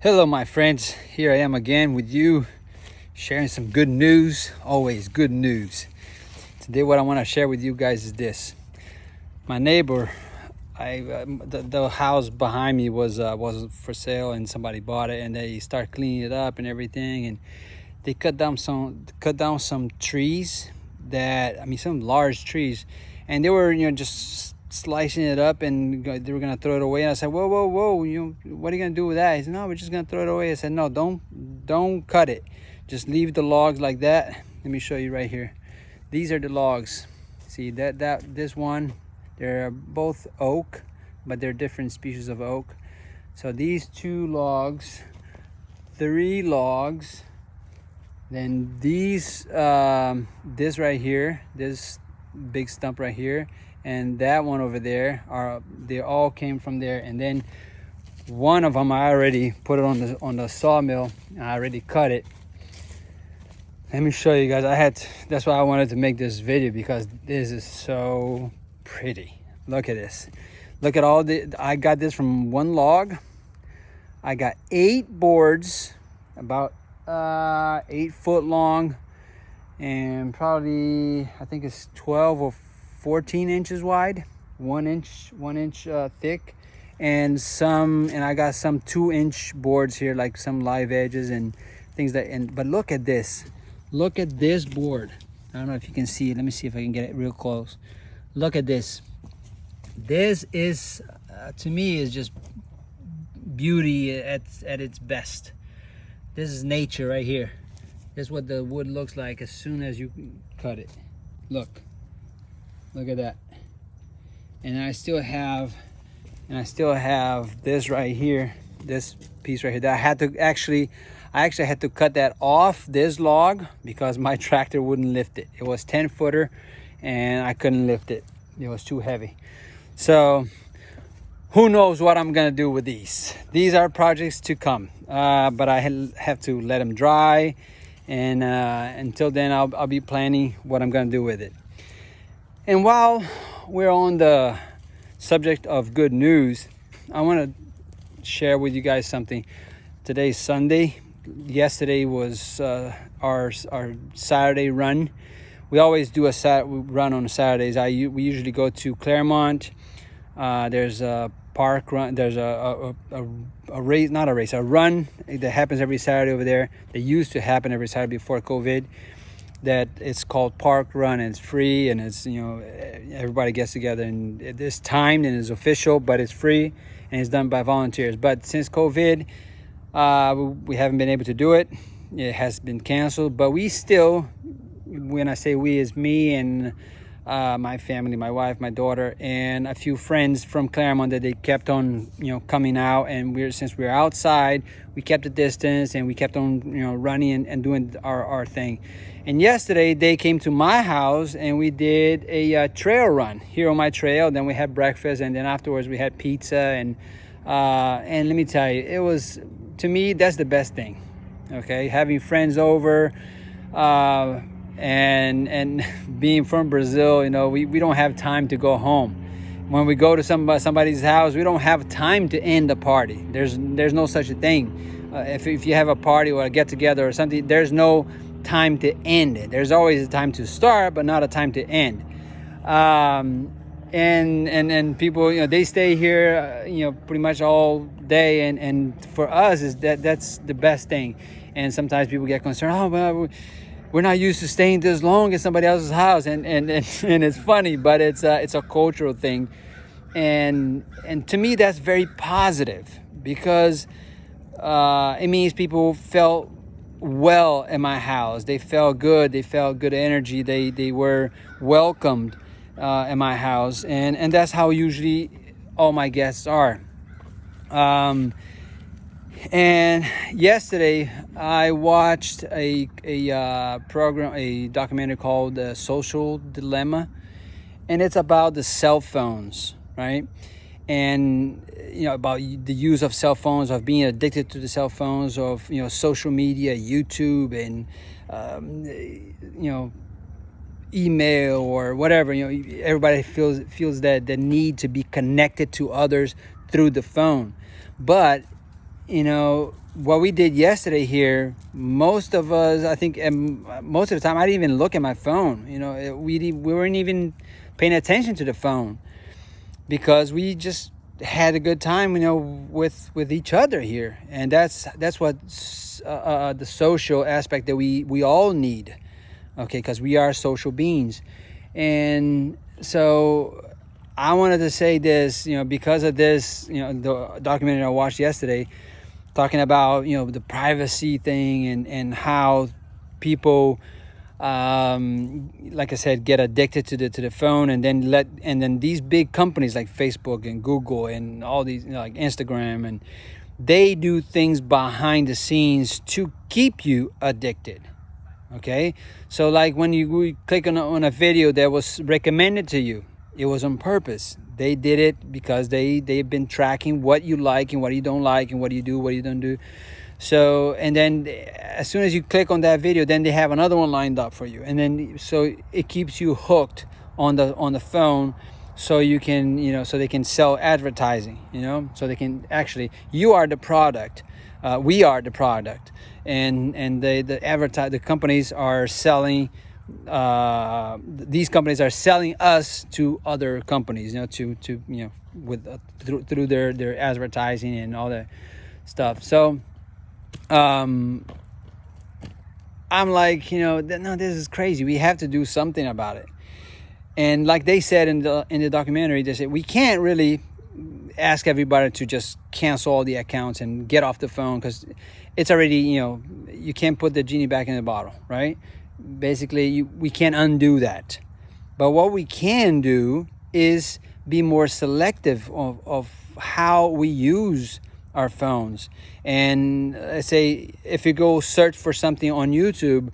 Hello, my friends. Here I am again with you, sharing some good news. Always good news. Today, what I want to share with you guys is this. My neighbor, the house behind me was for sale, and somebody bought it, and they start cleaning it up and everything, and they cut down some trees some large trees, and they were just slicing it up, and they were gonna throw it away. And I said, whoa, what are you gonna do with that? He said, no, we're just gonna throw it away. I said, no, don't cut it, just leave the logs like that. Let me show you right here. These are the logs. See this one, they're both oak, but they're different species of oak. So these 2 logs, 3 logs, then these this right here, this big stump right here, and that one over there, they all came from there. And then one of them I already put it on the sawmill. I already cut it. Let me show you guys. That's why I wanted to make this video, because this is so pretty. Look at this. Look at I got this from 1 log. I got 8 boards, about 8 foot long, and probably, I think it's 12 or 14 inches wide, 1 inch thick, and I got some 2-inch boards here, like some live edges and things but look at this board. I don't know if you can see it. Let me see if I can get it real close. Look at this. This is to me is just beauty at its best. This is nature right here. This is what the wood looks like as soon as you cut it. Look at that. And I still have this right here, this piece right here that I actually had to cut that off this log because my tractor wouldn't lift it. It was 10-footer and I couldn't lift it. It was too heavy. So who knows what I'm gonna do with these. These are projects to come, but I have to let them dry, and until then I'll be planning what I'm gonna do with it. And while we're on the subject of good news, I want to share with you guys something. Today's Sunday. Yesterday was our Saturday run. We always do a run on Saturdays. We usually go to Claremont. There's a park run. There's a race, not a race, a run that happens every Saturday over there. They used to happen every Saturday before COVID. That it's called Park Run, and it's free, and it's everybody gets together, and it's timed and it's official, but it's free and it's done by volunteers. But since COVID, we haven't been able to do it. It has been canceled, but we still, when I say we, is me and my family, my wife, my daughter, and a few friends from Claremont that they kept on coming out. And since we're outside, we kept a distance, and we kept on running and doing our thing. And yesterday they came to my house and we did a trail run here on my trail. Then we had breakfast, and then afterwards we had pizza, and let me tell you, it was, to me, that's the best thing. Okay, having friends over, and being from Brazil, we don't have time to go home. When we go to somebody's house, we don't have time to end the party. There's no such a thing. If you have a party or a get together or something, there's no time to end it. There's always a time to start, but not a time to end. And people, they stay here, pretty much all day. And for us, that's the best thing. And sometimes people get concerned. Oh, well, we're not used to staying this long at somebody else's house, and it's funny, but it's a cultural thing. And to me, that's very positive, because it means people felt well in my house. They felt good. They felt good energy. They were welcomed in my house, and that's how usually all my guests are. And yesterday I watched a program, a documentary called Social Dilemma, and it's about the cell phones, right? And about the use of cell phones, of being addicted to the cell phones, of social media, YouTube, and email or whatever. Everybody feels that the need to be connected to others through the phone. But what we did yesterday here, most of us, I think, most of the time, I didn't even look at my phone. We weren't even paying attention to the phone because we just had a good time, with each other here, and that's what the social aspect that we all need, okay? Because we are social beings, and so I wanted to say this, because of this, the documentary I watched yesterday, talking about the privacy thing and how people, like I said, get addicted to the phone, and then these big companies like Facebook and Google and all these, like Instagram, and they do things behind the scenes to keep you addicted. Okay, so like when you click on a video that was recommended to you, it was on purpose. They did it because they've been tracking what you like and what you don't like and what you do, what you don't do. So, and then as soon as you click on that video, then they have another one lined up for you, and then so it keeps you hooked on the phone, so you can, so they can sell advertising, so they can actually, you are the product, we are the product, and the companies are selling, these companies are selling us to other companies, with through their advertising and all that stuff. So I'm like, no, this is crazy. We have to do something about it. And like they said in the documentary, they said we can't really ask everybody to just cancel all the accounts and get off the phone, because it's already, you can't put the genie back in the bottle, right? Basically, we can't undo that. But what we can do is be more selective of how we use our phones. And let's say if you go search for something on YouTube,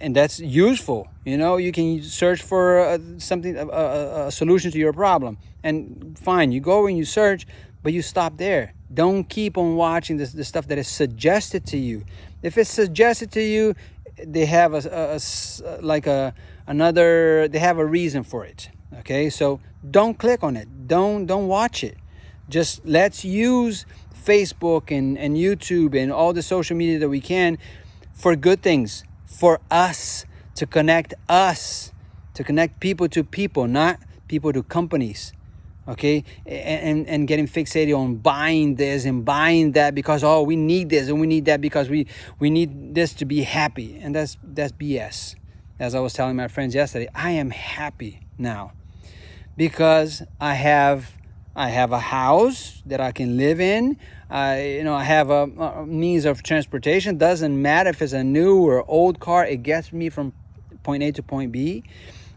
and that's useful, you can search for something, a solution to your problem, and fine, you go and you search, but you stop there. Don't keep on watching the stuff that is suggested to you. If it's suggested to you, they have they have a reason for it. Okay, so don't click on it. Don't watch it. Just let's use Facebook and YouTube and all the social media that we can for good things, for us, to connect people to people, not people to companies. Okay, and getting fixated on buying this and buying that because, oh, we need this and we need that because we need this to be happy. And that's BS. As I was telling my friends yesterday, I am happy now because I have a house that I can live in. I have a means of transportation. Doesn't matter if it's a new or old car. It gets me from point A to point B.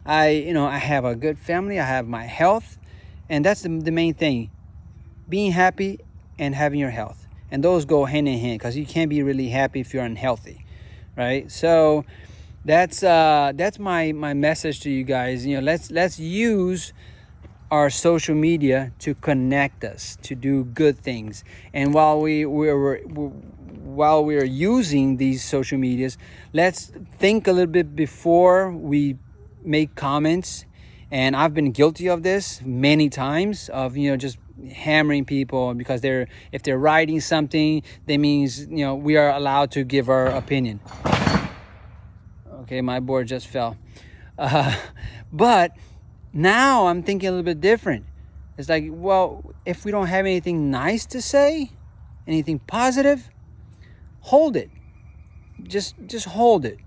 I have a good family. I have my health. And that's the main thing, being happy and having your health. And those go hand in hand, because you can't be really happy if you're unhealthy, right? So that's my message to you guys. Let's use our social media to connect us, to do good things. And while we're using these social medias, let's think a little bit before we make comments. And I've been guilty of this many times, of just hammering people because if they're writing something, that means we are allowed to give our opinion. Okay, my board just fell. But now I'm thinking a little bit different. It's like, well, if we don't have anything nice to say, anything positive, hold it. Just hold it.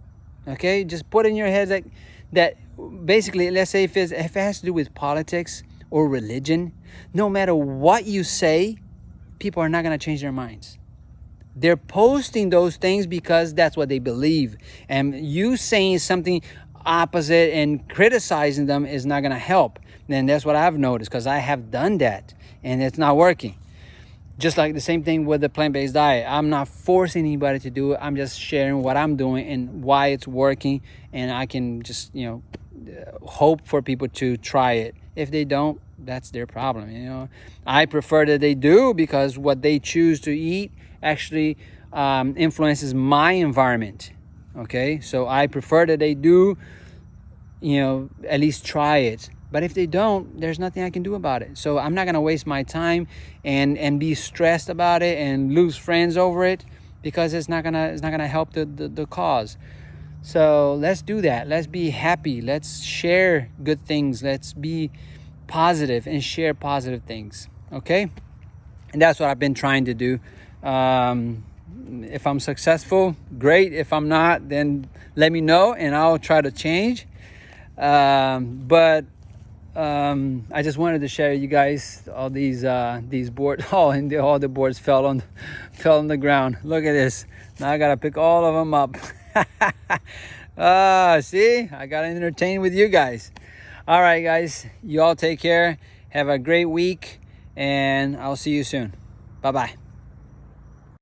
Okay, just put in your head that basically, let's say if it has to do with politics or religion, no matter what you say, people are not going to change their minds. They're posting those things because that's what they believe. And you saying something opposite and criticizing them is not going to help. And that's what I've noticed, because I have done that and it's not working. Just like the same thing with the plant-based diet. I'm not forcing anybody to do it. I'm just sharing what I'm doing and why it's working. And I can just, hope for people to try it. If they don't, that's their problem. I prefer that they do, because what they choose to eat actually influences my environment. Okay, so I prefer that they do, at least try it. But if they don't, there's nothing I can do about it. So I'm not going to waste my time and be stressed about it and lose friends over it. because it's not gonna help the cause. So let's do that. Let's be happy. Let's share good things. Let's be positive and share positive things. Okay? And that's what I've been trying to do. If I'm successful, great. If I'm not, then let me know and I'll try to change. But I just wanted to share you guys all these boards. Oh, and all the boards fell on the ground. Look at this. Now I gotta pick all of them up. See, I gotta entertain with you guys. All right, guys, you all take care. Have a great week, and I'll see you soon. Bye-bye.